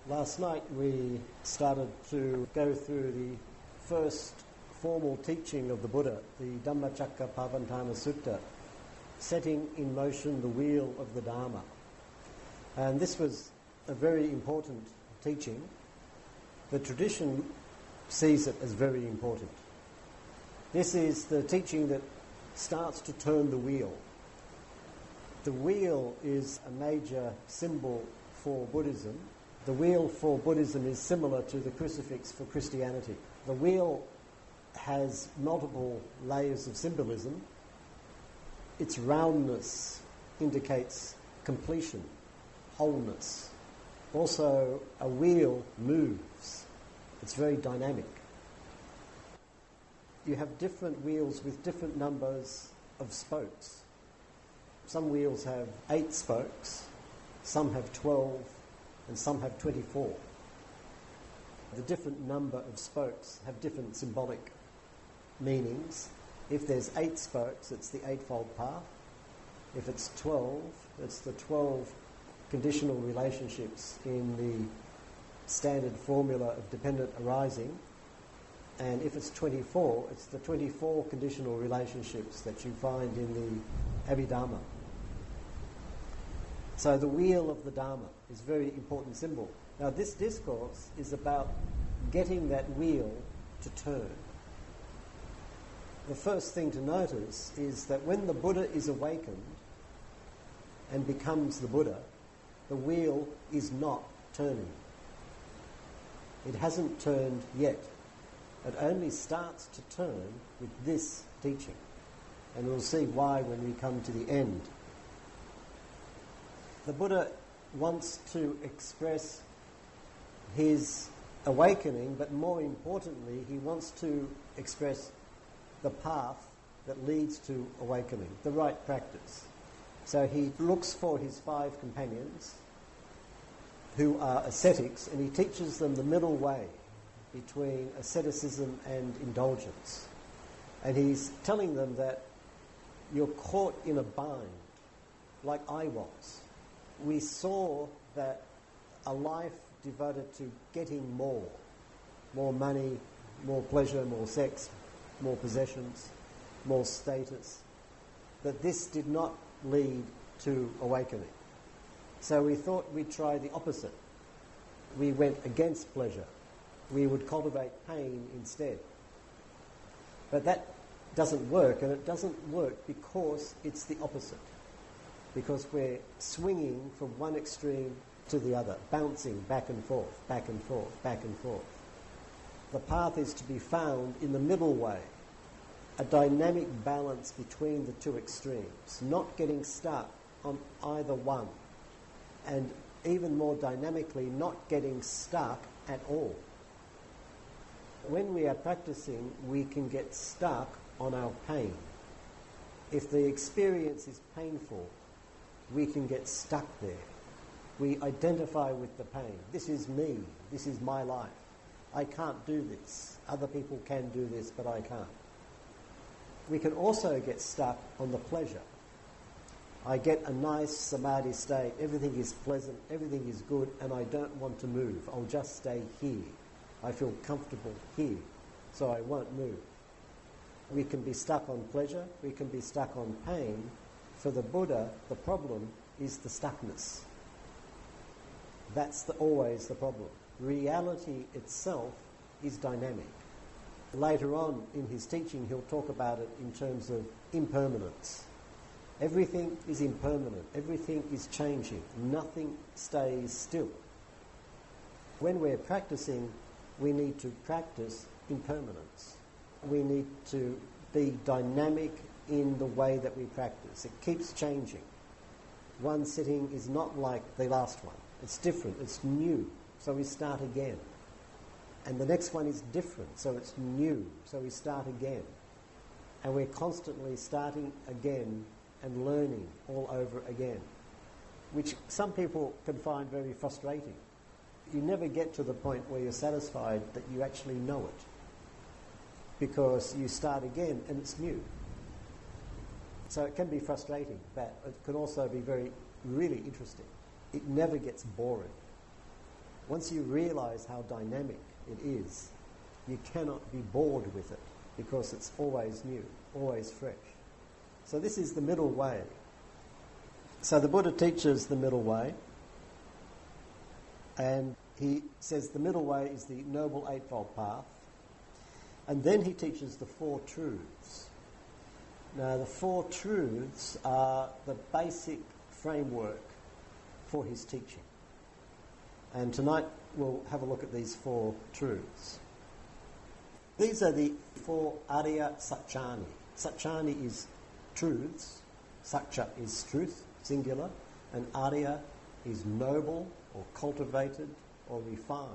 Last night we started to go through the first formal teaching of the Buddha, the Dhammacakkappavattana Sutta, setting in motion the wheel of the Dharma. And this was a very important teaching. The tradition sees it as very important. This is the teaching that starts to turn the wheel. The wheel is a major symbol for Buddhism. The wheel for Buddhism is similar to the crucifix for Christianity. The wheel has multiple layers of symbolism. Its roundness indicates completion, wholeness. Also, a wheel moves. It's very dynamic. You have different wheels with different numbers of spokes. Some wheels have 8 spokes, some have 12, and some have 24. The different number of spokes have different symbolic meanings. If there's 8 spokes, it's the Eightfold Path. If it's 12, it's the 12 conditional relationships in the standard formula of dependent arising. And if it's 24, it's the 24 conditional relationships that you find in the Abhidharma. So the wheel of the Dharma is a very important symbol. Now this discourse is about getting that wheel to turn. The first thing to notice is that when the Buddha is awakened and becomes the Buddha, the wheel is not turning. It hasn't turned yet. It only starts to turn with this teaching. And we'll see why when we come to the end. The Buddha wants to express his awakening, but more importantly, he wants to express the path that leads to awakening, the right practice. So he looks for his 5 companions who are ascetics, and he teaches them the middle way between asceticism and indulgence. And he's telling them that you're caught in a bind, like I was. We saw that a life devoted to getting more money, more pleasure, more sex, more possessions, more status, that this did not lead to awakening. So we thought we'd try the opposite. We went against pleasure. We would cultivate pain instead. But that doesn't work, and it doesn't work because it's the opposite. Because we're swinging from one extreme to the other, bouncing back and forth, back and forth, back and forth. The path is to be found in the middle way, a dynamic balance between the 2 extremes, not getting stuck on either one, and even more dynamically, not getting stuck at all. When we are practicing, we can get stuck on our pain. If the experience is painful, we can get stuck there. We identify with the pain. This is me. This is my life. I can't do this. Other people can do this, but I can't. We can also get stuck on the pleasure. I get a nice samadhi state. Everything is pleasant. Everything is good, and I don't want to move. I'll just stay here. I feel comfortable here, so I won't move. We can be stuck on pleasure. We can be stuck on pain. For the Buddha, the problem is the stuckness. That's always the problem. Reality itself is dynamic. Later on in his teaching, he'll talk about it in terms of impermanence. Everything is impermanent. Everything is changing. Nothing stays still. When we're practicing, we need to practice impermanence. We need to be dynamic in the way that we practice. It keeps changing. One sitting is not like the last one. It's different, it's new, so we start again. And the next one is different, so it's new, so we start again. And we're constantly starting again and learning all over again, which some people can find very frustrating. You never get to the point where you're satisfied that you actually know it, because you start again and it's new. So it can be frustrating, but it can also be really interesting. It never gets boring. Once you realise how dynamic it is, you cannot be bored with it because it's always new, always fresh. So this is the middle way. So the Buddha teaches the middle way, and he says the middle way is the Noble Eightfold Path, and then he teaches the Four Truths. Now the Four Truths are the basic framework for his teaching. And tonight we'll have a look at these four truths. These are the four Arya Satchani. Satchani is truths, Satcha is truth, singular, and Arya is noble or cultivated or refined.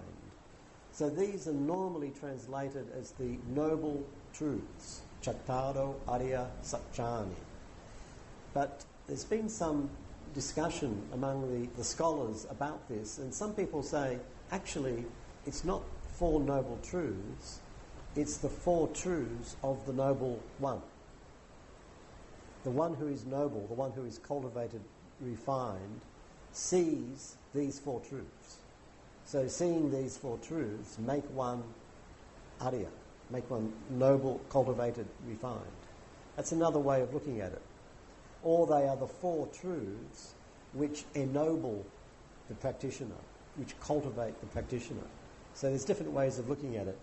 So these are normally translated as the noble truths, Chattaro Arya Satchani. But there's been some discussion among the scholars about this, and some people say, actually, it's not four noble truths, it's the four truths of the noble one. The one who is noble, the one who is cultivated, refined, sees these four truths. So seeing these four truths make one Arya, make one noble, cultivated, refined. That's another way of looking at it. Or they are the four truths which ennoble the practitioner, which cultivate the practitioner. So there's different ways of looking at it.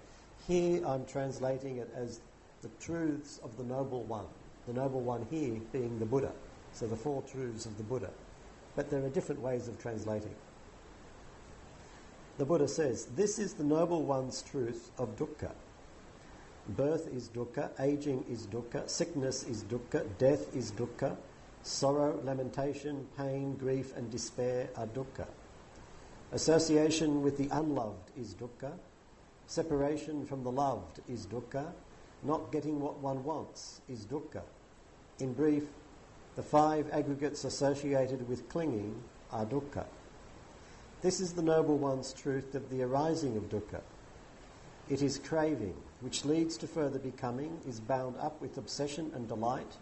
Here I'm translating it as the truths of the Noble One. The Noble One here being the Buddha. So the four truths of the Buddha. But there are different ways of translating. The Buddha says, this is the Noble One's truth of dukkha. Birth is dukkha, aging is dukkha, sickness is dukkha, death is dukkha, sorrow, lamentation, pain, grief and despair are dukkha. Association with the unloved is dukkha. Separation from the loved is dukkha. Not getting what one wants is dukkha. In brief, the five aggregates associated with clinging are dukkha. This is the Noble One's truth of the arising of dukkha. It is craving, which leads to further becoming, is bound up with obsession and delight,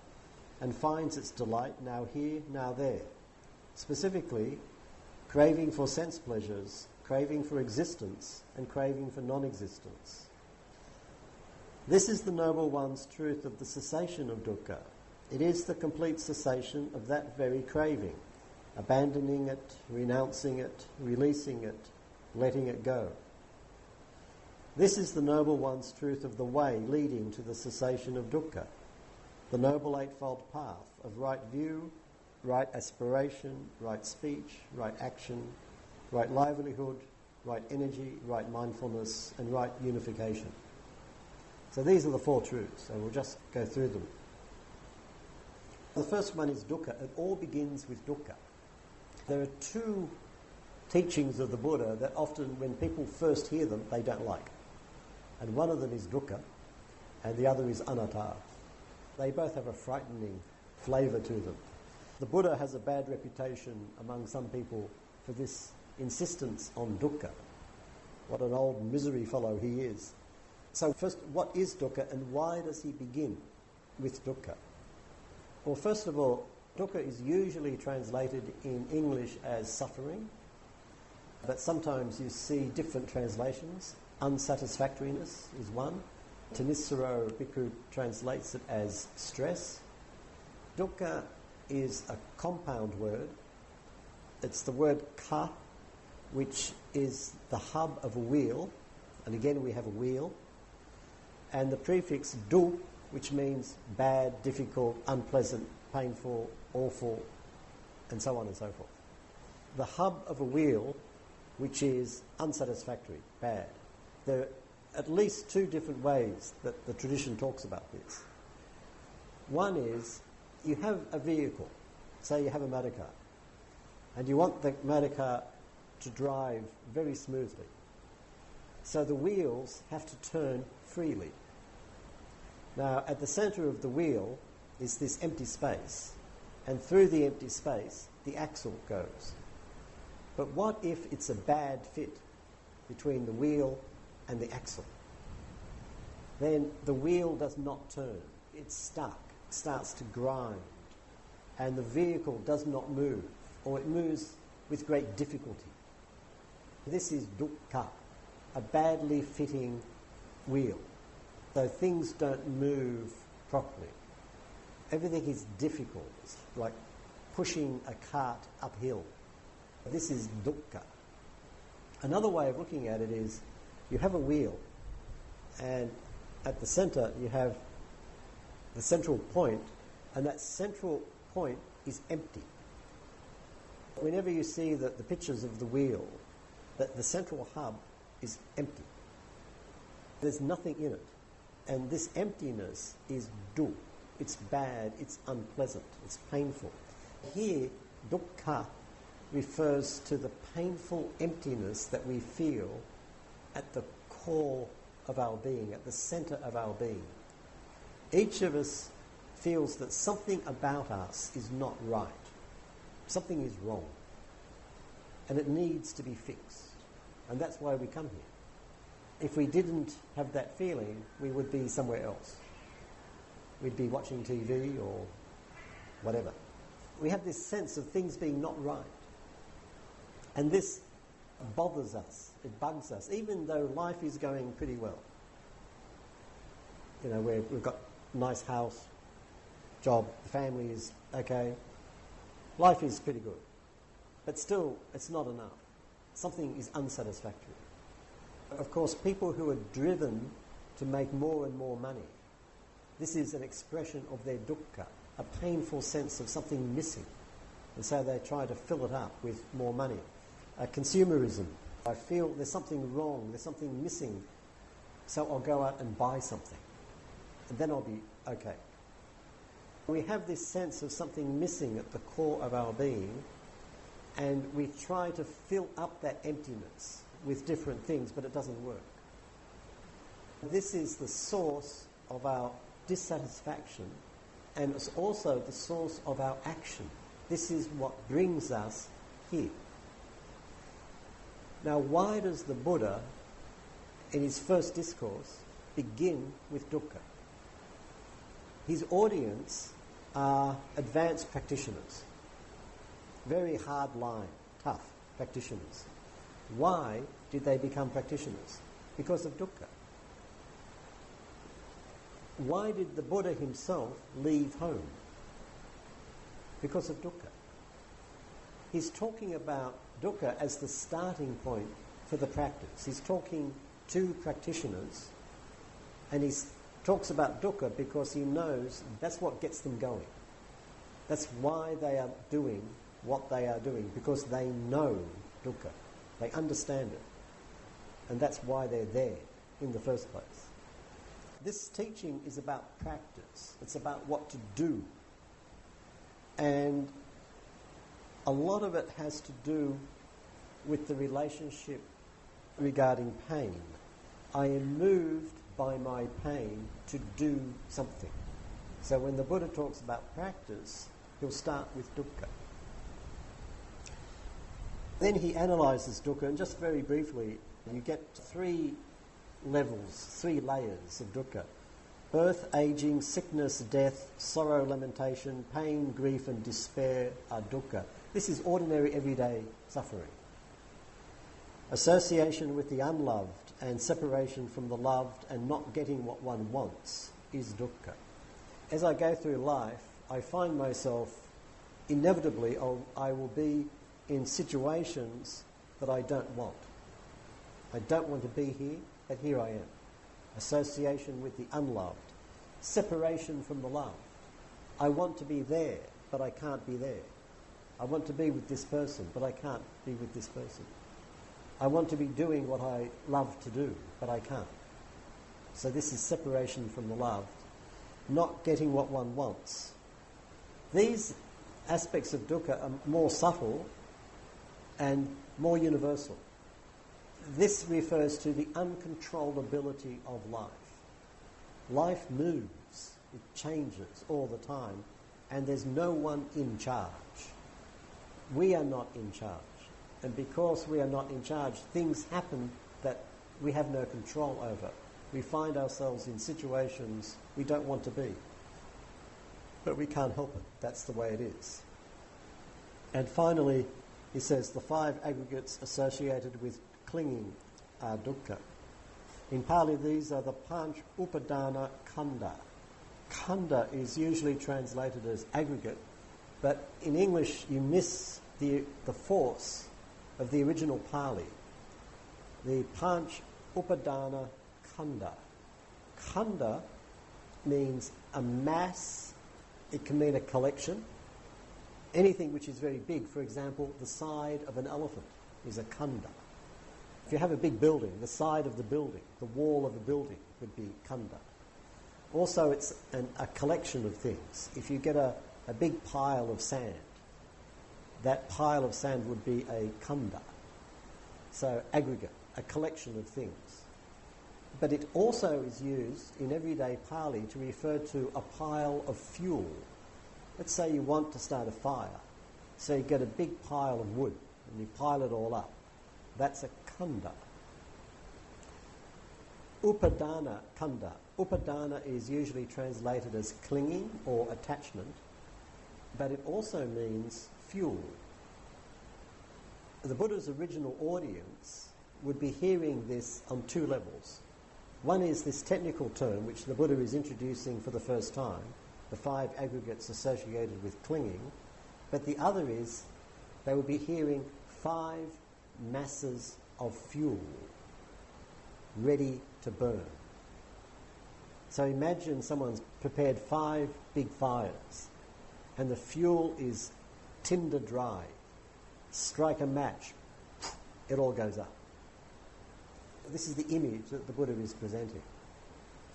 and finds its delight now here, now there. Specifically, craving for sense pleasures, craving for existence, and craving for non-existence. This is the Noble One's truth of the cessation of dukkha. It is the complete cessation of that very craving, abandoning it, renouncing it, releasing it, letting it go. This is the Noble One's truth of the way leading to the cessation of dukkha, the Noble Eightfold Path of right view, right aspiration, right speech, right action, right livelihood, right energy, right mindfulness, and right unification. So these are the four truths, so we'll just go through them. The first one is dukkha. It all begins with dukkha. There are two teachings of the Buddha that often, when people first hear them, they don't like. And one of them is dukkha, and the other is anatta. They both have a frightening flavour to them. The Buddha has a bad reputation among some people for this insistence on dukkha. What an old misery fellow he is. So first, what is dukkha and why does he begin with dukkha? Well, first of all, dukkha is usually translated in English as suffering, but sometimes you see different translations. Unsatisfactoriness is one. Thanissaro Bhikkhu translates it as stress. Dukkha is a compound word. It's the word ka, which is the hub of a wheel, and again we have a wheel, and the prefix du, which means bad, difficult, unpleasant, painful, awful, and so on and so forth. The hub of a wheel, which is unsatisfactory, bad. There are at least two different ways that the tradition talks about this. One is, you have a vehicle, say you have a motor car, and you want the motor car to drive very smoothly. So the wheels have to turn freely. Now, at the centre of the wheel is this empty space, and through the empty space, the axle goes. But what if it's a bad fit between the wheel and the axle? Then the wheel does not turn. It's stuck. It starts to grind. And the vehicle does not move, or it moves with great difficulty. This is dukkha, a badly fitting wheel. So things don't move properly. Everything is difficult. It's like pushing a cart uphill. This is dukkha. Another way of looking at it is you have a wheel, and at the centre you have the central point, and that central point is empty. Whenever you see the pictures of the wheel, that the central hub is empty. There's nothing in it. And this emptiness is dukkha. It's bad, it's unpleasant, it's painful. Here, dukkha refers to the painful emptiness that we feel at the core of our being, at the centre of our being. Each of us feels that something about us is not right. Something is wrong. And it needs to be fixed. And that's why we come here. If we didn't have that feeling, we would be somewhere else. We'd be watching TV or whatever. We have this sense of things being not right. And this bothers us, it bugs us, even though life is going pretty well. You know, we've got a nice house, job, the family is okay. Life is pretty good. But still, it's not enough. Something is unsatisfactory. Of course, people who are driven to make more and more money, this is an expression of their dukkha, a painful sense of something missing. And so they try to fill it up with more money. Consumerism. I feel there's something wrong, there's something missing, so I'll go out and buy something. And then I'll be okay. We have this sense of something missing at the core of our being, and we try to fill up that emptiness with different things, but it doesn't work. This is the source of our dissatisfaction, and it's also the source of our action. This is what brings us here. Now, why does the Buddha, in his first discourse, begin with dukkha? His audience are advanced practitioners, very hard line, tough practitioners. Why did they become practitioners? Because of dukkha. Why did the Buddha himself leave home? Because of dukkha. He's talking about dukkha as the starting point for the practice. He's talking to practitioners, and he talks about dukkha because he knows that's what gets them going. That's why they are doing what they are doing, because they know dukkha. They understand it. And that's why they're there in the first place. This teaching is about practice. It's about what to do. And a lot of it has to do with the relationship regarding pain. I am moved by my pain to do something. So when the Buddha talks about practice, he'll start with dukkha. Then he analyses dukkha, and just very briefly, you get 3 levels, 3 layers of dukkha. Birth, aging, sickness, death, sorrow, lamentation, pain, grief and despair are dukkha. This is ordinary everyday suffering. Association with the unloved and separation from the loved and not getting what one wants is dukkha. As I go through life, I find myself inevitably, I will be in situations that I don't want. I don't want to be here, but here I am. Association with the unloved. Separation from the loved. I want to be there, but I can't be there. I want to be with this person, but I can't be with this person. I want to be doing what I love to do, but I can't. So this is separation from the loved. Not getting what one wants. These aspects of dukkha are more subtle and more universal. This refers to the uncontrollability of life. Life moves, it changes all the time, and there's no one in charge. We are not in charge. And because we are not in charge, things happen that we have no control over. We find ourselves in situations we don't want to be. But we can't help it. That's the way it is. And finally, he says the 5 aggregates associated with clinging are dukkha. In Pali, these are the panch upadana khanda. Khanda is usually translated as aggregate, but in English you miss the force of the original Pali. The panch upadana khanda. Khanda means a mass. It can mean a collection. Anything which is very big, for example, the side of an elephant is a khanda. If you have a big building, the side of the building, the wall of the building would be khanda. Also, it's a collection of things. If you get a big pile of sand, that pile of sand would be a khanda. So aggregate, a collection of things. But it also is used in everyday Pali to refer to a pile of fuel. Let's say you want to start a fire. So you get a big pile of wood and you pile it all up. That's a khanda. Upadana khanda. Upadana is usually translated as clinging or attachment, but it also means fuel. The Buddha's original audience would be hearing this on two levels. One is this technical term, which the Buddha is introducing for the first time, the 5 aggregates associated with clinging, but the other is they will be hearing 5 masses of fuel ready to burn. So imagine someone's prepared 5 big fires and the fuel is tinder dry. Strike a match, it all goes up. This is the image that the Buddha is presenting.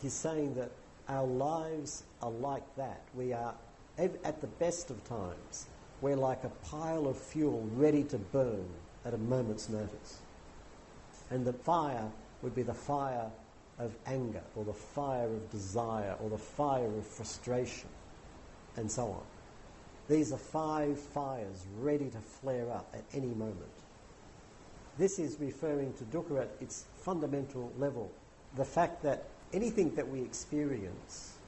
He's saying that our lives are like that. We are, at the best of times, we're like a pile of fuel ready to burn at a moment's notice. And the fire would be the fire of anger, or the fire of desire, or the fire of frustration, and so on. These are 5 fires ready to flare up at any moment. This is referring to dukkha at its fundamental level. The fact that anything that we experience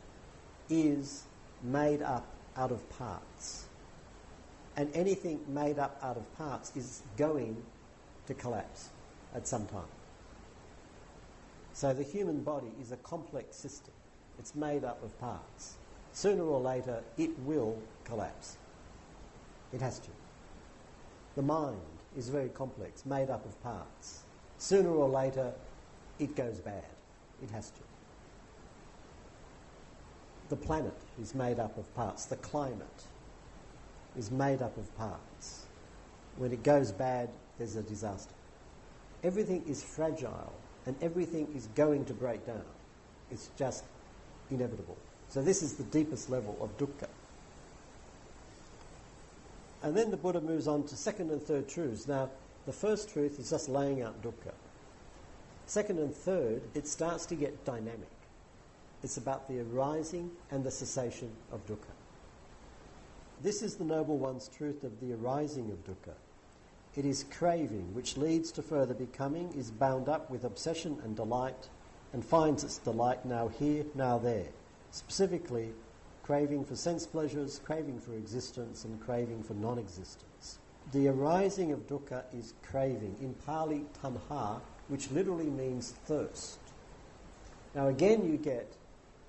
is made up out of parts. And anything made up out of parts is going to collapse at some time. So the human body is a complex system. It's made up of parts. Sooner or later, it will collapse. It has to. The mind is very complex, made up of parts. Sooner or later, it goes bad. It has to. The planet is made up of parts. The climate is made up of parts. When it goes bad, there's a disaster. Everything is fragile and everything is going to break down. It's just inevitable. So this is the deepest level of dukkha. And then the Buddha moves on to second and third truths. Now, the first truth is just laying out dukkha. Second and third, it starts to get dynamic. It's about the arising and the cessation of dukkha. This is the Noble One's truth of the arising of dukkha. It is craving, which leads to further becoming, is bound up with obsession and delight, and finds its delight now here, now there. Specifically, craving for sense pleasures, craving for existence, and craving for non-existence. The arising of dukkha is craving, in Pali tanha, which literally means thirst. Now again you get,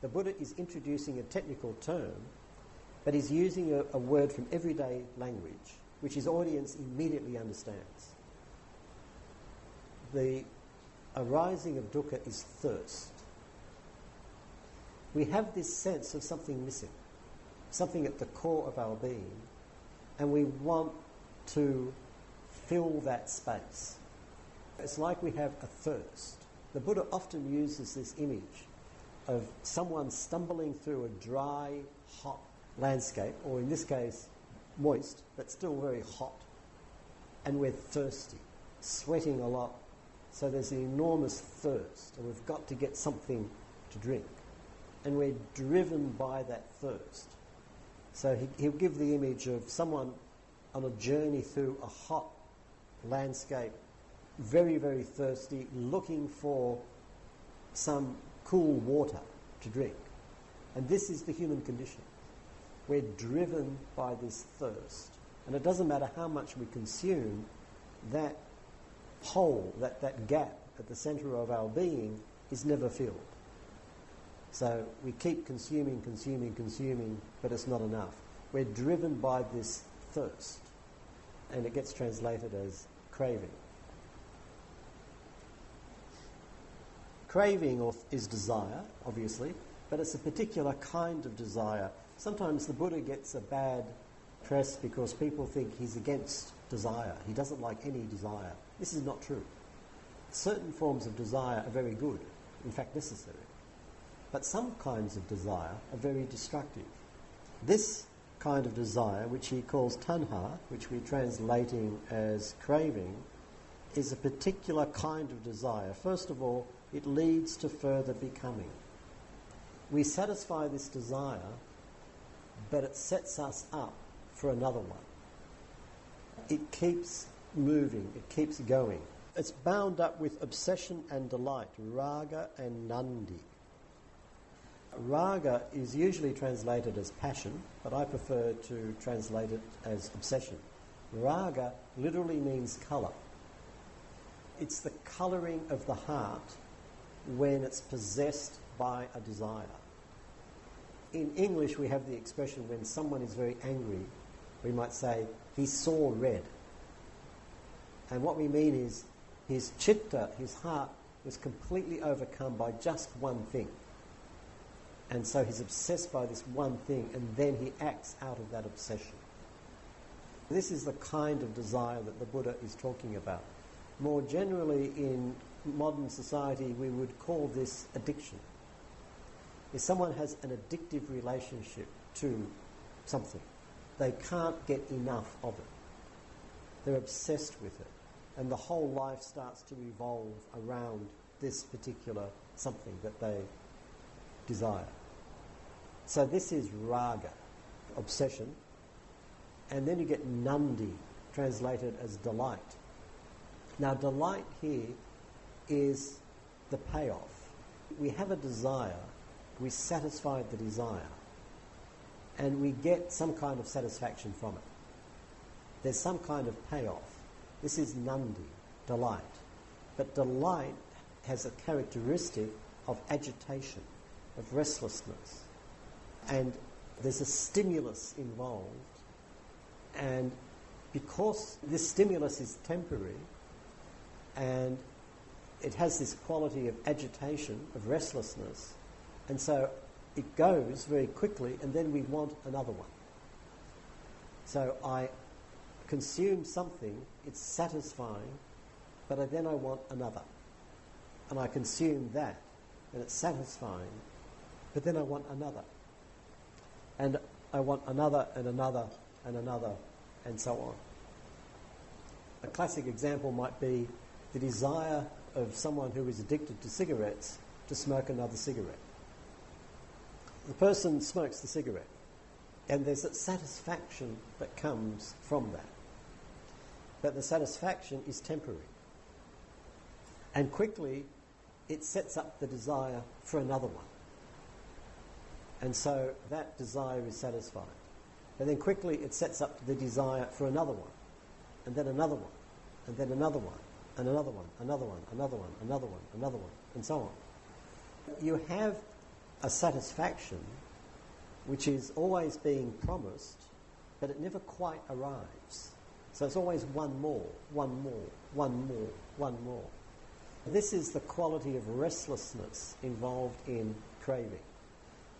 the Buddha is introducing a technical term, but he's using a word from everyday language, which his audience immediately understands. The arising of dukkha is thirst. We have this sense of something missing, something at the core of our being, and we want to fill that space. It's like we have a thirst. The Buddha often uses this image of someone stumbling through a dry, hot landscape, or in this case, moist, but still very hot, and we're thirsty, sweating a lot, so there's an enormous thirst, and we've got to get something to drink. And we're driven by that thirst. So he'll give the image of someone on a journey through a hot landscape, very, very thirsty, looking for some cool water to drink. And this is the human condition. We're driven by this thirst. And it doesn't matter how much we consume, that hole, that gap at the centre of our being is never filled. So we keep consuming, but it's not enough. We're driven by this thirst, and it gets translated as craving. Craving is desire, obviously, but it's a particular kind of desire. Sometimes the Buddha gets a bad press because people think he's against desire. He doesn't like any desire. This is not true. Certain forms of desire are very good, in fact necessary. But some kinds of desire are very destructive. This kind of desire, which he calls tanha, which we're translating as craving, is a particular kind of desire. First of all, it leads to further becoming. We satisfy this desire, but it sets us up for another one. It keeps moving, it keeps going. It's bound up with obsession and delight, raga and nandi. Raga is usually translated as passion, but I prefer to translate it as obsession. Raga literally means colour. It's the colouring of the heart when it's possessed by a desire. In English we have the expression when someone is very angry, we might say, he saw red. And what we mean is his chitta, his heart, was completely overcome by just one thing. And so he's obsessed by this one thing, and then he acts out of that obsession. This is the kind of desire that the Buddha is talking about. More generally, in modern society, we would call this addiction. If someone has an addictive relationship to something, they can't get enough of it. They're obsessed with it. And the whole life starts to revolve around this particular something that they desire. So this is raga, obsession. And then you get nandi, translated as delight. Now delight here is the payoff. We have a desire, we satisfy the desire, and we get some kind of satisfaction from it. There's some kind of payoff. This is nandi, delight. But delight has a characteristic of agitation, of restlessness. And there's a stimulus involved. And because this stimulus is temporary, and it has this quality of agitation, of restlessness, and so it goes very quickly, and then we want another one. So I consume something, it's satisfying, but then I want another. And I consume that, and it's satisfying, but then I want another. And I want another, and another, and another, and so on. A classic example might be the desire of someone who is addicted to cigarettes to smoke another cigarette. The person smokes the cigarette, and there's a satisfaction that comes from that. But the satisfaction is temporary. And quickly, it sets up the desire for another one. And so that desire is satisfied. And then quickly, it sets up the desire for another one, and then another one, and then another one, and another one, another one, another one, another one, another one, and so on. You have a satisfaction which is always being promised, but it never quite arrives. So it's always one more, one more, one more, one more. This is the quality of restlessness involved in craving.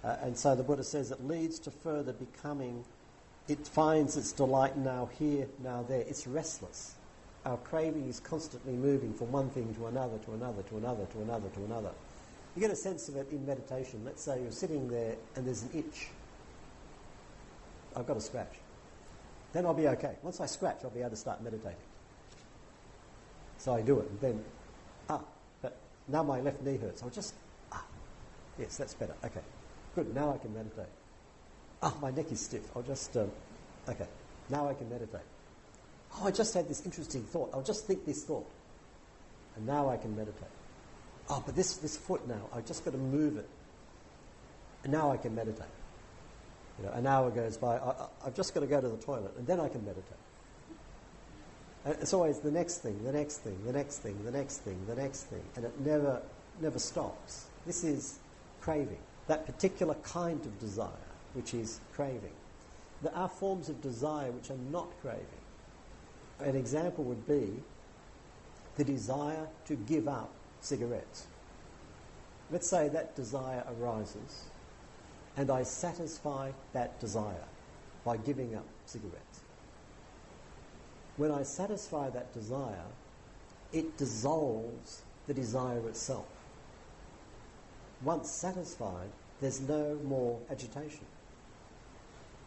And so the Buddha says it leads to further becoming. It finds its delight now here, now there. It's restless. Our craving is constantly moving from one thing to another, to another, to another, to another, to another. You get a sense of it in meditation. Let's say you're sitting there and there's an itch. I've got a scratch. Then I'll be okay. Once I scratch, I'll be able to start meditating. So I do it, and then, but now my left knee hurts. I'll just, yes, that's better. Okay, good, now I can meditate. My neck is stiff. I'll just, okay, now I can meditate. I just had this interesting thought. I'll just think this thought. And now I can meditate. But this foot now, I've just got to move it. And now I can meditate. An hour goes by, I've just got to go to the toilet, and then I can meditate. And it's always the next thing, the next thing, the next thing, the next thing, the next thing, and it never stops. This is craving, that particular kind of desire, which is craving. There are forms of desire which are not craving. An example would be the desire to give up cigarettes. Let's say that desire arises, and I satisfy that desire by giving up cigarettes. When I satisfy that desire, it dissolves the desire itself. Once satisfied, there's no more agitation.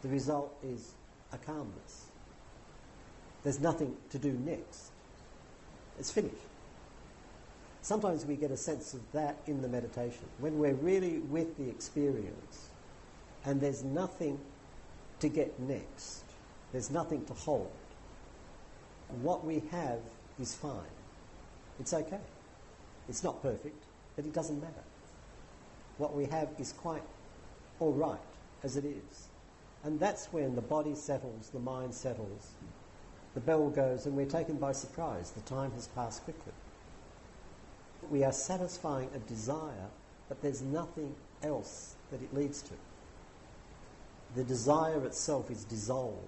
The result is a calmness. There's nothing to do next. It's finished. Sometimes we get a sense of that in the meditation, when we're really with the experience and there's nothing to get next. There's nothing to hold. What we have is fine. It's okay. It's not perfect, but it doesn't matter. What we have is quite all right as it is. And that's when the body settles, the mind settles, the bell goes, and we're taken by surprise. The time has passed quickly. We are satisfying a desire, but there's nothing else that it leads to. The desire itself is dissolved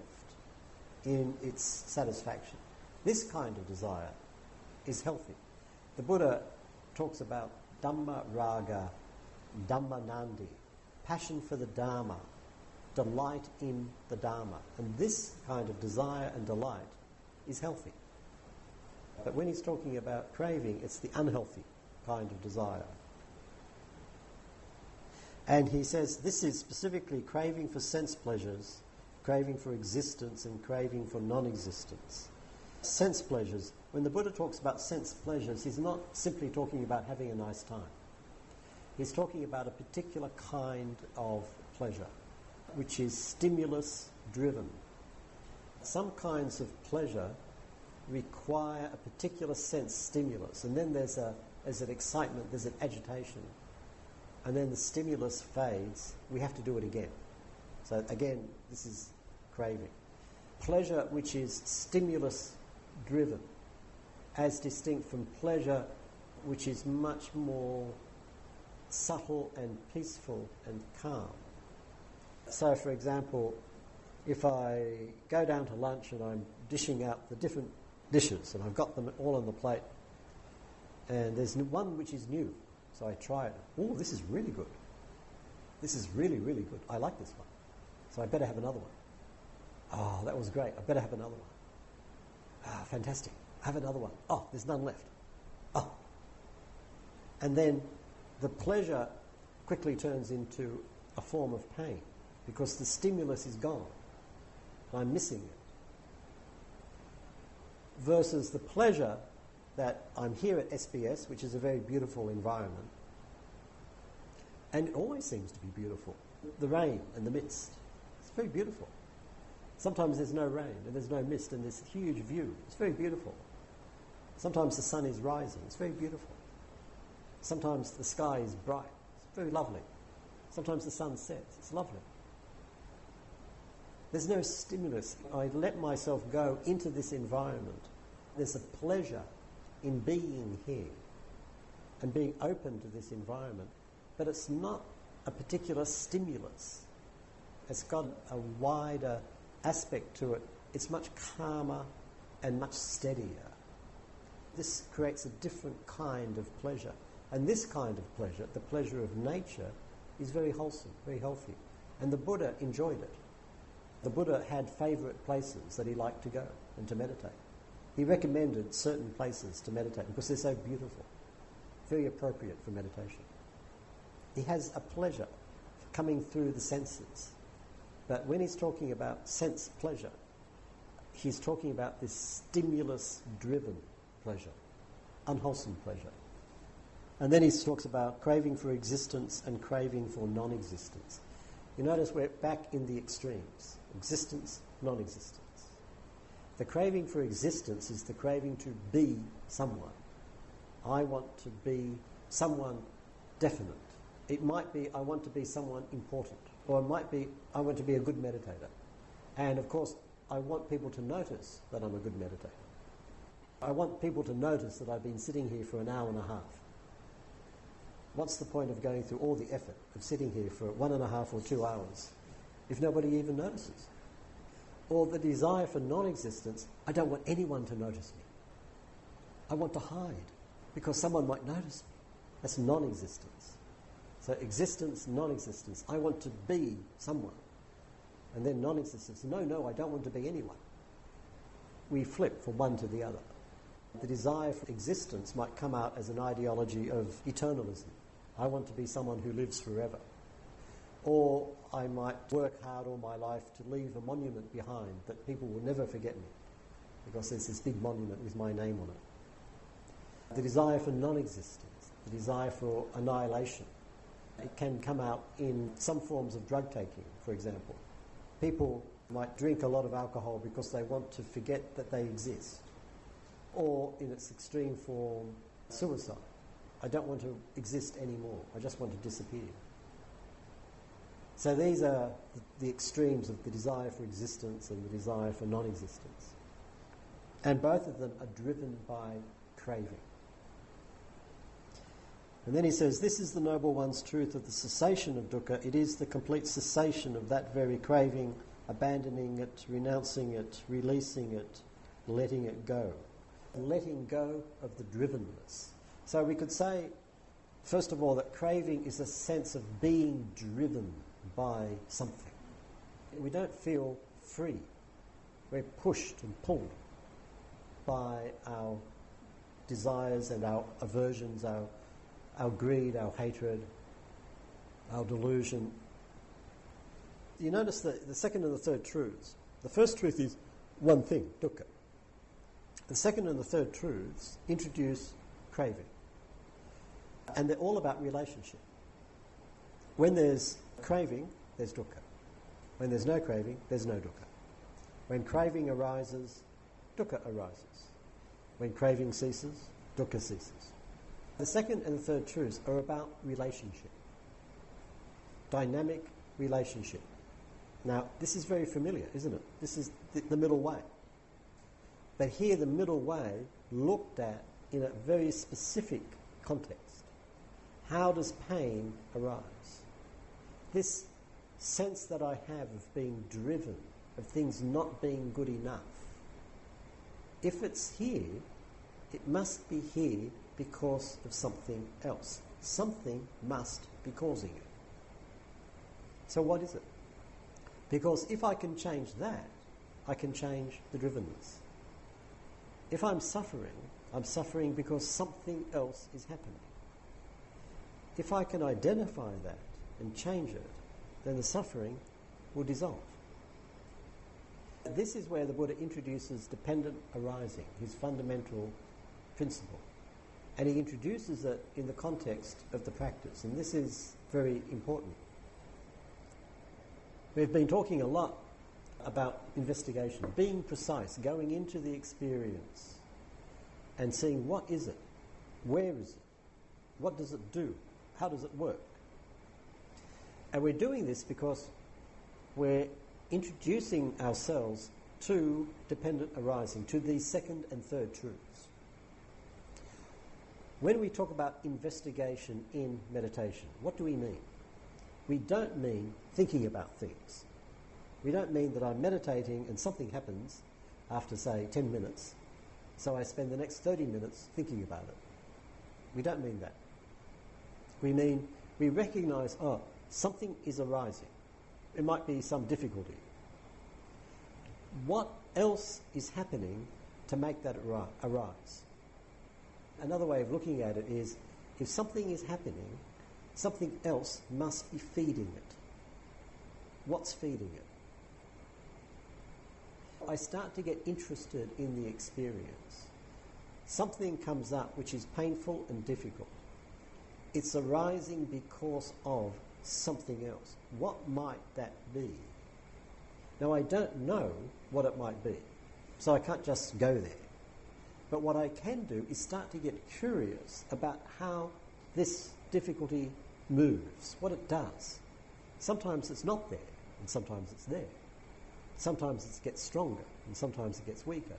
in its satisfaction. This kind of desire is healthy. The Buddha talks about Dhamma Raga, Dhamma Nandi, passion for the Dharma, delight in the Dharma. And this kind of desire and delight is healthy. But when he's talking about craving, it's the unhealthy kind of desire. And he says this is specifically craving for sense pleasures, craving for existence, and craving for non-existence. Sense pleasures. When the Buddha talks about sense pleasures, he's not simply talking about having a nice time. He's talking about a particular kind of pleasure, which is stimulus-driven. Some kinds of pleasure require a particular sense stimulus, and then there's an excitement, there's an agitation, and then the stimulus fades. We have to do it again. So again, this is craving. Pleasure which is stimulus-driven, as distinct from pleasure which is much more subtle and peaceful and calm. So, for example, if I go down to lunch and I'm dishing out the different dishes and I've got them all on the plate, and there's one which is new, so I try it. Oh, this is really good. This is really, really good. I like this one. So I better have another one. Oh, that was great. I better have another one. Ah, fantastic. Have another one. Oh, there's none left. Oh. And then the pleasure quickly turns into a form of pain because the stimulus is gone. I'm missing it. Versus the pleasure that I'm here at SBS, which is a very beautiful environment, and it always seems to be beautiful. The rain and the mist, it's very beautiful. Sometimes there's no rain and there's no mist and there's a huge view. It's very beautiful. Sometimes the sun is rising. It's very beautiful. Sometimes the sky is bright. It's very lovely. Sometimes the sun sets. It's lovely. There's no stimulus. I let myself go into this environment. There's a pleasure in being here and being open to this environment, but it's not a particular stimulus. It's got a wider aspect to it. It's much calmer and much steadier. This creates a different kind of pleasure. And this kind of pleasure, the pleasure of nature, is very wholesome, very healthy. And the Buddha enjoyed it. The Buddha had favourite places that he liked to go and to meditate. He recommended certain places to meditate because they're so beautiful, very appropriate for meditation. He has a pleasure coming through the senses. But when he's talking about sense pleasure, he's talking about this stimulus-driven pleasure, unwholesome pleasure. And then he talks about craving for existence and craving for non-existence. You notice we're back in the extremes. Existence, non-existence. The craving for existence is the craving to be someone. I want to be someone definite. It might be I want to be someone important. Or it might be I want to be a good meditator. And of course, I want people to notice that I'm a good meditator. I want people to notice that I've been sitting here for an hour and a half. What's the point of going through all the effort of sitting here for 1.5 or 2 hours if nobody even notices? Or the desire for non-existence, I don't want anyone to notice me. I want to hide because someone might notice me. That's non-existence. So existence, non-existence. I want to be someone. And then non-existence. No, I don't want to be anyone. We flip from one to the other. The desire for existence might come out as an ideology of eternalism. I want to be someone who lives forever. Or I might work hard all my life to leave a monument behind that people will never forget me because there's this big monument with my name on it. The desire for non-existence, the desire for annihilation. It can come out in some forms of drug taking, for example. People might drink a lot of alcohol because they want to forget that they exist. Or, in its extreme form, suicide. I don't want to exist anymore. I just want to disappear. So these are the extremes of the desire for existence and the desire for non-existence. And both of them are driven by craving. And then he says, this is the Noble One's truth of the cessation of dukkha. It is the complete cessation of that very craving, abandoning it, renouncing it, releasing it, letting it go. Letting go of the drivenness. So we could say, first of all, that craving is a sense of being driven by something. We don't feel free. We're pushed and pulled by our desires and our aversions, our greed, our hatred, our delusion. You notice the second and the third truths. The first truth is one thing, dukkha. The second and the third truths introduce craving. And they're all about relationship. When there's craving, there's dukkha. When there's no craving, there's no dukkha. When craving arises, dukkha arises. When craving ceases, dukkha ceases. The second and the third truths are about relationship. Dynamic relationship. Now, this is very familiar, isn't it? This is the middle way. But here the middle way looked at in a very specific context. How does pain arise? This sense that I have of being driven, of things not being good enough. If it's here, it must be here because of something else. Something must be causing it. So what is it? Because if I can change that, I can change the drivenness. If I'm suffering because something else is happening. If I can identify that and change it, then the suffering will dissolve. This is where the Buddha introduces dependent arising, his fundamental principle. And he introduces it in the context of the practice, and this is very important. We've been talking a lot about investigation, being precise, going into the experience and seeing what is it, where is it, what does it do, how does it work. And we're doing this because we're introducing ourselves to dependent arising, to these second and third truths. When we talk about investigation in meditation, what do we mean? We don't mean thinking about things. We don't mean that I'm meditating and something happens after, say, 10 minutes, so I spend the next 30 minutes thinking about it. We don't mean that. We mean we recognise, something is arising. It might be some difficulty. What else is happening to make that arise? Another way of looking at it is, if something is happening, something else must be feeding it. What's feeding it? I start to get interested in the experience. Something comes up which is painful and difficult. It's arising because of something else. What might that be? Now, I don't know what it might be, so I can't just go there. But what I can do is start to get curious about how this difficulty moves, what it does. Sometimes it's not there, and sometimes it's there. Sometimes it gets stronger, and sometimes it gets weaker.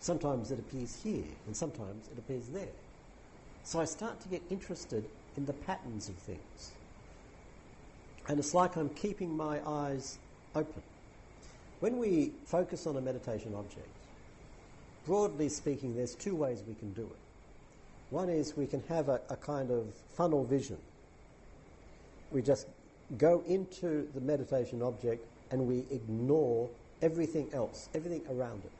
Sometimes it appears here, and sometimes it appears there. So I start to get interested in the patterns of things. And it's like I'm keeping my eyes open. When we focus on a meditation object, broadly speaking, there's two ways we can do it. One is we can have a kind of funnel vision. We just go into the meditation object and we ignore everything else, everything around it.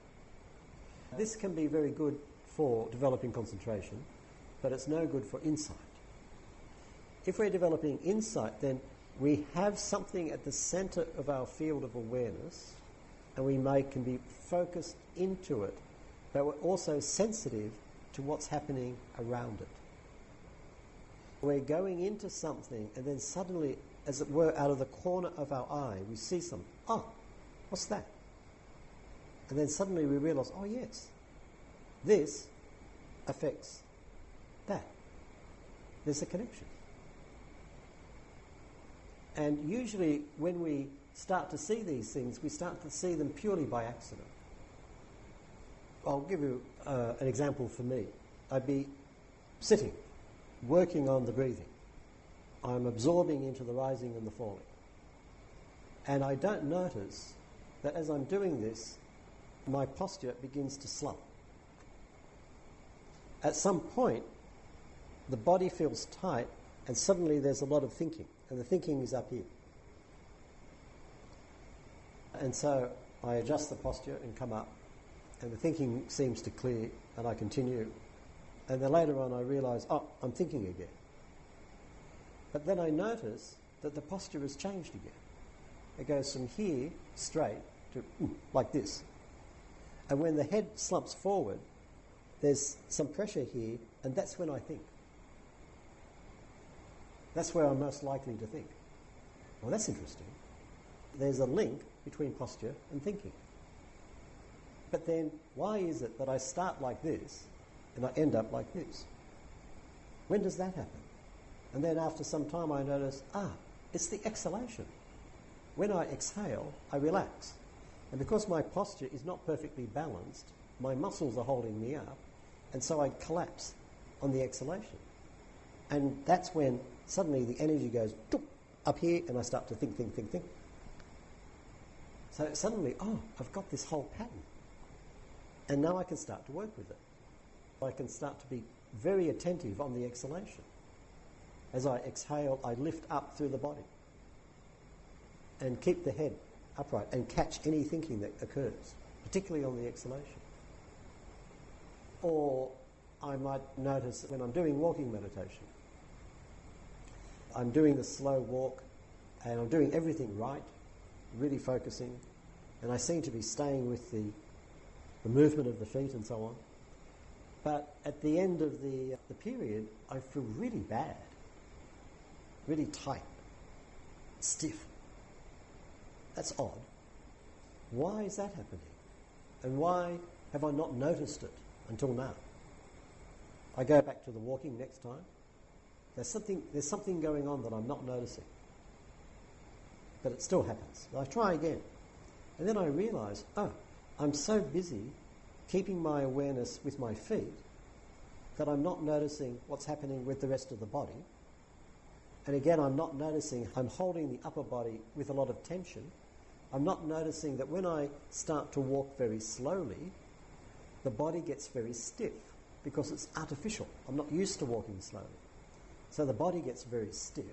This can be very good for developing concentration, but it's no good for insight. If we're developing insight, then we have something at the center of our field of awareness, and we can be focused into it, but we're also sensitive to what's happening around it. We're going into something, and then suddenly, as it were, out of the corner of our eye, we see something. Oh, what's that? And then suddenly we realize, oh yes, this affects that. There's a connection. And usually when we start to see these things, we start to see them purely by accident. I'll give you an example for me. I'd be sitting, working on the breathing. I'm absorbing into the rising and the falling. And I don't notice that as I'm doing this, my posture begins to slump. At some point, the body feels tight, and suddenly there's a lot of thinking, and the thinking is up here. And so I adjust the posture and come up, and the thinking seems to clear, and I continue. And then later on I realise, oh, I'm thinking again. But then I notice that the posture has changed again. It goes from here straight to like this. And when the head slumps forward, there's some pressure here, and that's when I think. That's where I'm most likely to think. Well, that's interesting. There's a link between posture and thinking. But then, why is it that I start like this and I end up like this? When does that happen? And then after some time I notice, it's the exhalation. When I exhale, I relax. And because my posture is not perfectly balanced, my muscles are holding me up, and so I collapse on the exhalation. And that's when suddenly the energy goes up here, and I start to think. So suddenly, I've got this whole pattern. And now I can start to work with it. I can start to be very attentive on the exhalation. As I exhale, I lift up through the body and keep the head upright and catch any thinking that occurs, particularly on the exhalation. Or I might notice that when I'm doing walking meditation, I'm doing the slow walk and I'm doing everything right, really focusing, and I seem to be staying with the movement of the feet and so on. But at the end of the period, I feel really bad, really tight, stiff. That's odd. Why is that happening? And why have I not noticed it until now? I go back to the walking next time. There's something going on that I'm not noticing. But it still happens. I try again. And then I realise, I'm so busy keeping my awareness with my feet that I'm not noticing what's happening with the rest of the body. And again, I'm not noticing I'm holding the upper body with a lot of tension. I'm not noticing that when I start to walk very slowly, the body gets very stiff because it's artificial. I'm not used to walking slowly. So the body gets very stiff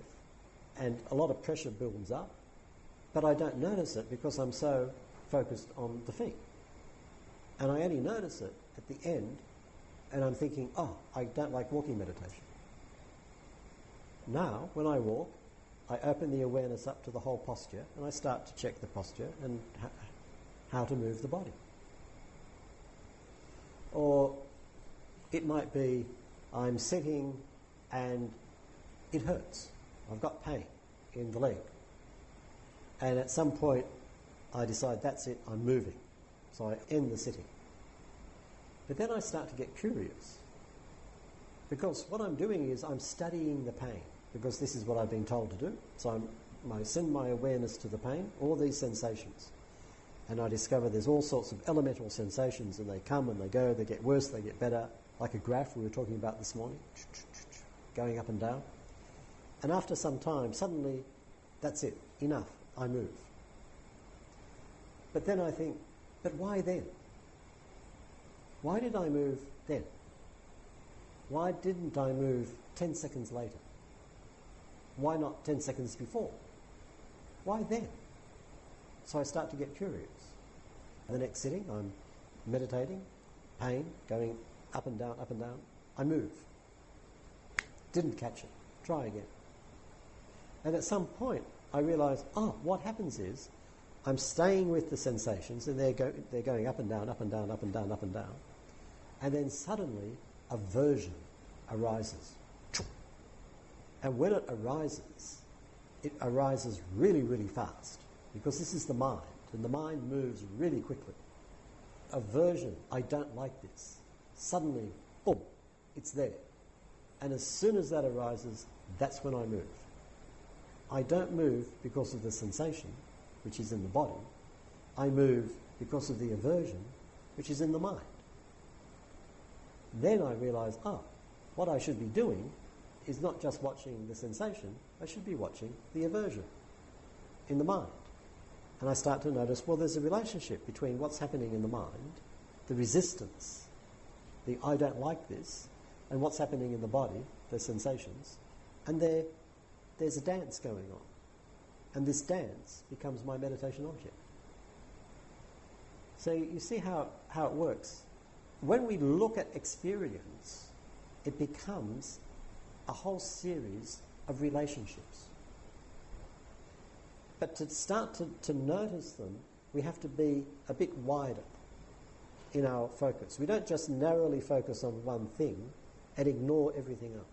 and a lot of pressure builds up, but I don't notice it because I'm so focused on the feet. And I only notice it at the end, and I'm thinking, I don't like walking meditation. Now, when I walk, I open the awareness up to the whole posture, and I start to check the posture and how to move the body. Or it might be I'm sitting and it hurts. I've got pain in the leg. And at some point, I decide that's it, I'm moving. So I end the sitting. But then I start to get curious. Because what I'm doing is I'm studying the pain. Because this is what I've been told to do. So I send my awareness to the pain, all these sensations. And I discover there's all sorts of elemental sensations, and they come and they go, they get worse, they get better, like a graph we were talking about this morning, going up and down. And after some time, suddenly, that's it, enough, I move. But then I think, but why then? Why did I move then? Why didn't I move 10 seconds later? Why not 10 seconds before? Why then? So I start to get curious. The next sitting, I'm meditating, pain, going up and down, I move. Didn't catch it. Try again. And at some point, I realise, what happens is, I'm staying with the sensations, and they're going up and down, up and down, up and down, up and down. And then suddenly, aversion arises. And when it arises really, really fast, because this is the mind, and the mind moves really quickly. Aversion, I don't like this. Suddenly, boom, it's there. And as soon as that arises, that's when I move. I don't move because of the sensation, which is in the body. I move because of the aversion, which is in the mind. Then I realise, what I should be doing is not just watching the sensation, I should be watching the aversion in the mind. And I start to notice, there's a relationship between what's happening in the mind, the resistance, the I don't like this, and what's happening in the body, the sensations, and there's a dance going on. And this dance becomes my meditation object. So you see how it works. When we look at experience, it becomes a whole series of relationships. But to start to notice them, we have to be a bit wider in our focus. We don't just narrowly focus on one thing and ignore everything else.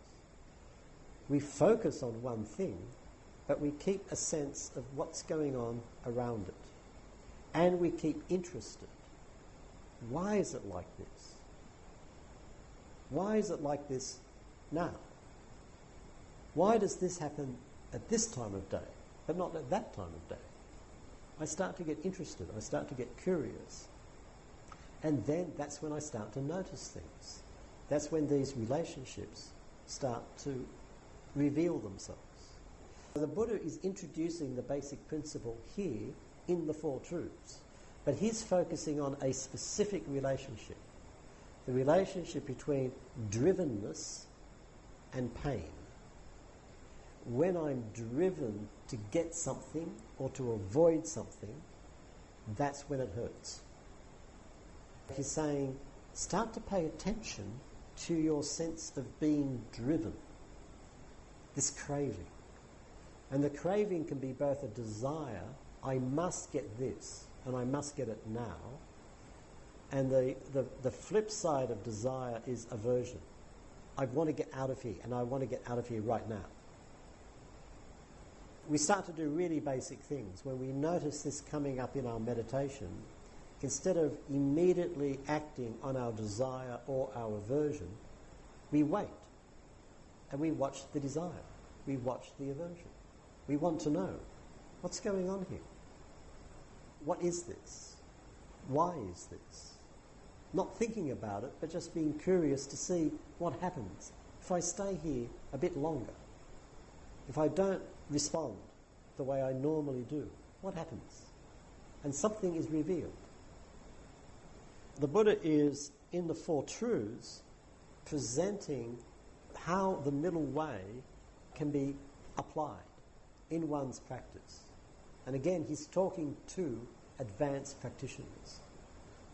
We focus on one thing, but we keep a sense of what's going on around it. And we keep interested. Why is it like this? Why is it like this now? Why does this happen at this time of day, but not at that time of day? I start to get interested. I start to get curious. And then that's when I start to notice things. That's when these relationships start to reveal themselves. The Buddha is introducing the basic principle here in the Four Truths, but he's focusing on a specific relationship, the relationship between drivenness and pain. When I'm driven to get something or to avoid something, that's when it hurts. He's saying, start to pay attention to your sense of being driven, this craving. And the craving can be both a desire, I must get this, and I must get it now. And the flip side of desire is aversion. I want to get out of here, and I want to get out of here right now. We start to do really basic things. When we notice this coming up in our meditation, instead of immediately acting on our desire or our aversion, we wait and we watch the desire. We watch the aversion. We want to know, what's going on here? What is this? Why is this? Not thinking about it, but just being curious to see what happens if I stay here a bit longer. If I don't respond the way I normally do, what happens? And something is revealed. The Buddha is, in the Four Truths, presenting how the middle way can be applied in one's practice. And again, he's talking to advanced practitioners.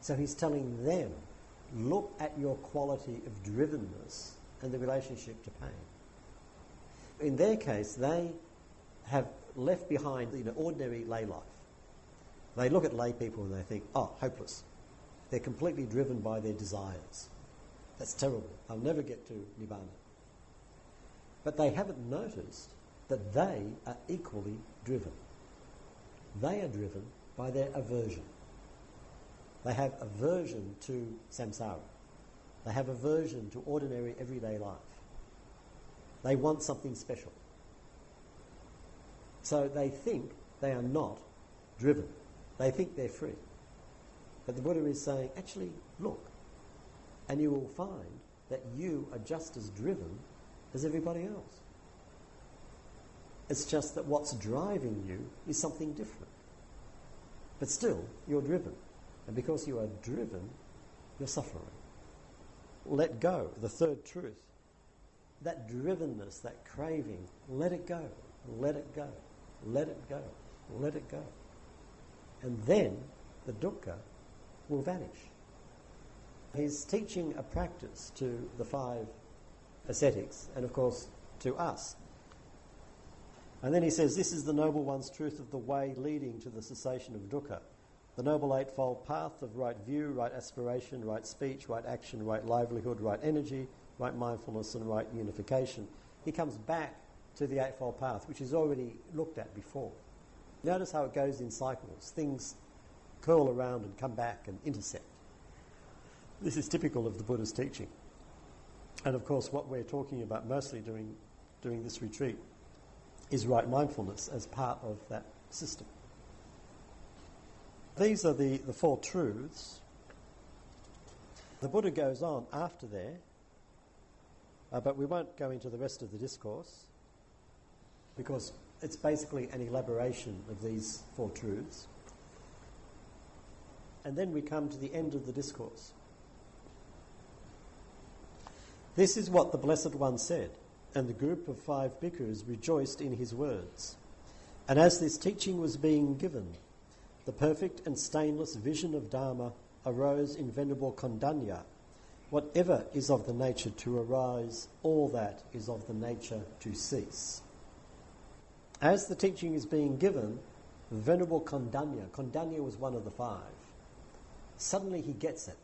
So he's telling them, look at your quality of drivenness and the relationship to pain. In their case, they have left behind ordinary lay life. They look at lay people and they think, hopeless. They're completely driven by their desires. That's terrible. They'll never get to Nibbana. But they haven't noticed that they are equally driven. They are driven by their aversion. They have aversion to samsara. They have aversion to ordinary everyday life. They want something special. So they think they are not driven. They think they're free. But the Buddha is saying, actually, look, and you will find that you are just as driven as everybody else. It's just that what's driving you is something different. But still, you're driven. And because you are driven, you're suffering. Let go, the third truth. That drivenness, that craving, let it go, let it go, let it go, let it go. And then the dukkha will vanish. He's teaching a practice to the 5 ascetics and, of course, to us. And then he says, this is the Noble One's truth of the way leading to the cessation of dukkha. The Noble Eightfold Path of right view, right aspiration, right speech, right action, right livelihood, right energy, right mindfulness and right unification. He comes back to the Eightfold Path, which is already looked at before. Notice how it goes in cycles. Things curl around and come back and intersect. This is typical of the Buddha's teaching. And of course what we're talking about mostly during this retreat is right mindfulness as part of that system. These are the 4 truths. The Buddha goes on after there, but we won't go into the rest of the discourse because it's basically an elaboration of these 4 truths. And then we come to the end of the discourse. This is what the Blessed One said, and the group of 5 bhikkhus rejoiced in his words. And as this teaching was being given, the perfect and stainless vision of Dharma arose in Venerable Kondanya. Whatever is of the nature to arise, all that is of the nature to cease. As the teaching is being given, Venerable Kondanya was one of the 5. Suddenly he gets it.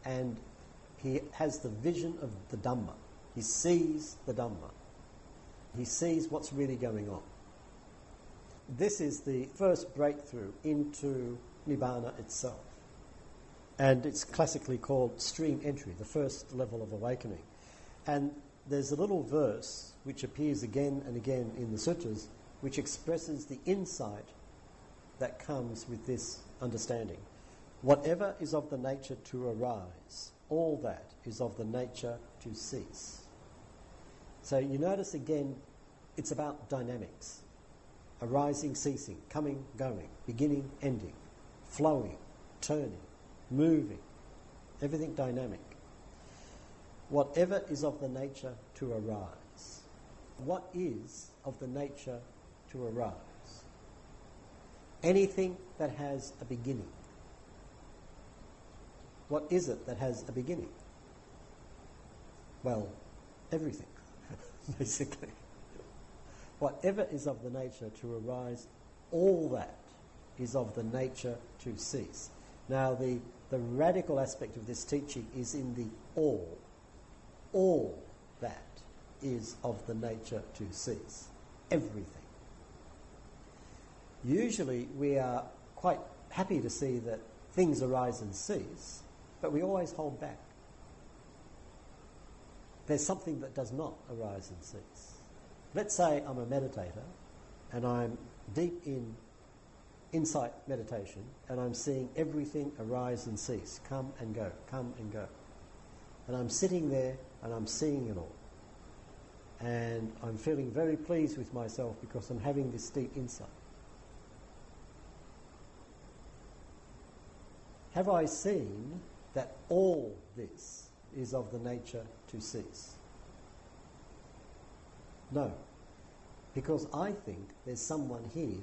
And he has the vision of the Dhamma. He sees the Dhamma. He sees what's really going on. This is the first breakthrough into Nibbana itself. And it's classically called stream entry, the first level of awakening. And there's a little verse which appears again and again in the sutras which expresses the insight that comes with this understanding. Whatever is of the nature to arise, all that is of the nature to cease. So you notice again, it's about dynamics. Arising, ceasing, coming, going, beginning, ending, flowing, turning, moving, everything dynamic. Whatever is of the nature to arise. What is of the nature to arise? Anything that has a beginning. What is it that has a beginning? Well, everything, basically. Whatever is of the nature to arise, all that is of the nature to cease. Now, the radical aspect of this teaching is in the all. All that is of the nature to cease. Everything. Usually we are quite happy to see that things arise and cease, but we always hold back. There's something that does not arise and cease. Let's say I'm a meditator and I'm deep in insight meditation and I'm seeing everything arise and cease, come and go, come and go. And I'm sitting there and I'm seeing it all. And I'm feeling very pleased with myself because I'm having this deep insight. Have I seen that all this is of the nature to cease? No, because I think there's someone here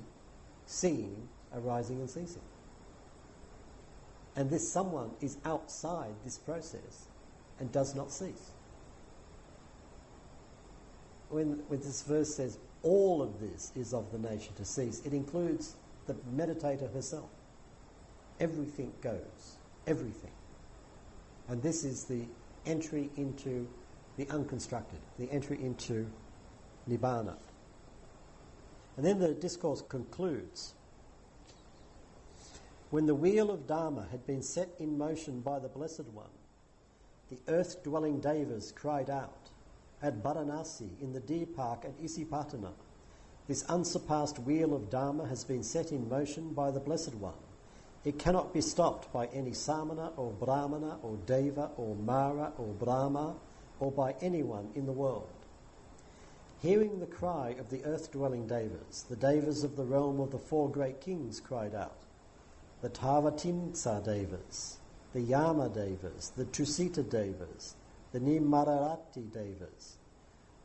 seeing arising and ceasing. And this someone is outside this process and does not cease. When this verse says all of this is of the nature to cease, it includes the meditator herself. Everything goes, everything. And this is the entry into the unconstructed, the entry into Nibbana. And then the discourse concludes. When the wheel of Dharma had been set in motion by the Blessed One, the earth-dwelling Devas cried out, at Varanasi, in the deer park at Isipatana, this unsurpassed wheel of Dharma has been set in motion by the Blessed One. It cannot be stopped by any Samana or Brahmana or Deva or Mara or Brahma or by anyone in the world. Hearing the cry of the earth-dwelling Devas, the Devas of the realm of the four great kings cried out. The Tavatimsa Devas, the Yama Devas, the Tusita Devas, the Nimararati Devas,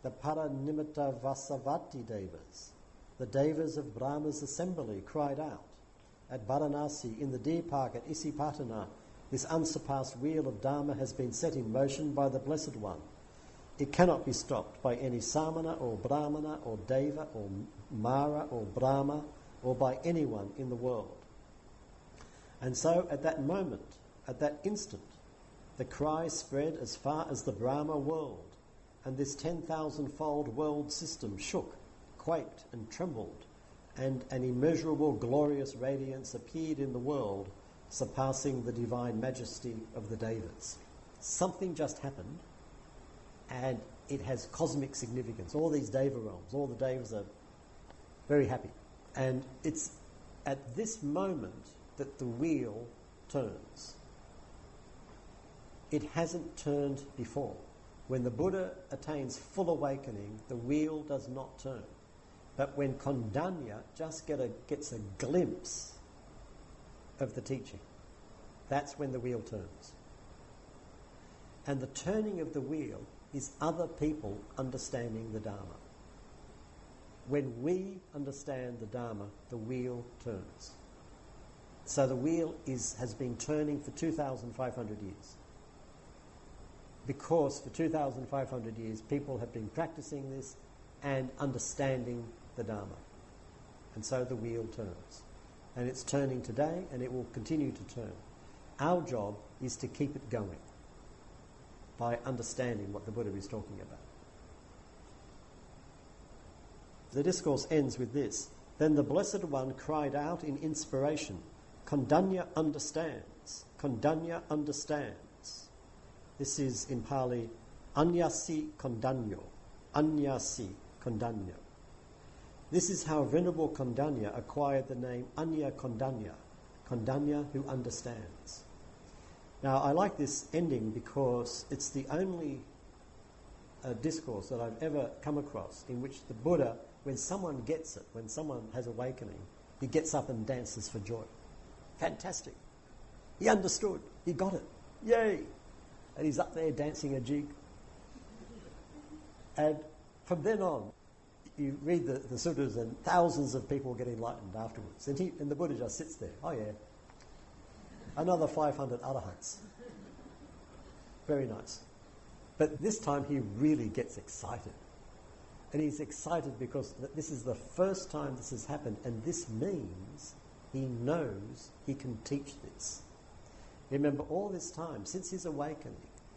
the Paranimitta Vasavati Devas, the Devas of Brahma's assembly cried out. At Varanasi, in the deer park at Isipatana, this unsurpassed wheel of Dharma has been set in motion by the Blessed One. It cannot be stopped by any Samana or Brahmana or Deva or Mara or Brahma or by anyone in the world. And so at that moment, at that instant, the cry spread as far as the Brahma world, and this 10,000-fold world system shook, quaked and trembled, and an immeasurable glorious radiance appeared in the world, surpassing the divine majesty of the Devas. Something just happened, and it has cosmic significance. All these Deva realms, all the Devas are very happy. And it's at this moment that the wheel turns. It hasn't turned before. When the Buddha attains full awakening, the wheel does not turn. But when Kondanya just gets a glimpse of the teaching, that's when the wheel turns. And the turning of the wheel is other people understanding the Dharma. When we understand the Dharma, the wheel turns. So the wheel has been turning for 2,500 years. Because for 2,500 years people have been practicing this and understanding the Dharma. And so the wheel turns. And it's turning today, and it will continue to turn. Our job is to keep it going by understanding what the Buddha is talking about. The discourse ends with this. Then the Blessed One cried out in inspiration, Kondanya understands. Kondanya understands. This is in Pali, Anyasi Kondanyo. Anyasi Kondanyo. This is how Venerable Kondanya acquired the name Anya Kondanya. Kondanya who understands. Now I like this ending because it's the only discourse that I've ever come across in which the Buddha, when someone gets it, when someone has awakening, he gets up and dances for joy. Fantastic. He understood. He got it. Yay! And he's up there dancing a jig. And from then on, you read the sutras and thousands of people get enlightened afterwards. And the Buddha just sits there. Oh yeah. Another 500 arahants. Very nice. But this time he really gets excited. And he's excited because this is the first time this has happened, and this means he knows he can teach this. Remember, all this time, since his awakening,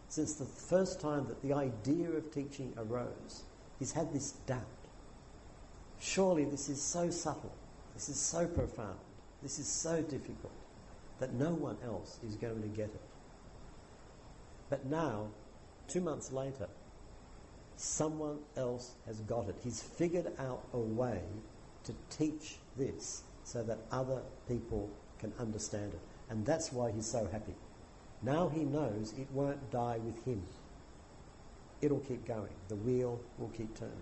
since the first time that the idea of teaching arose, he's had this doubt. Surely this is so subtle, this is so profound, this is so difficult, that no one else is going to get it. But now, 2 months later, someone else has got it. He's figured out a way to teach this so that other people can understand it. And that's why he's so happy. Now he knows it won't die with him. It'll keep going. The wheel will keep turning.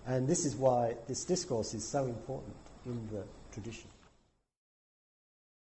And this is why this discourse is so important in the tradition.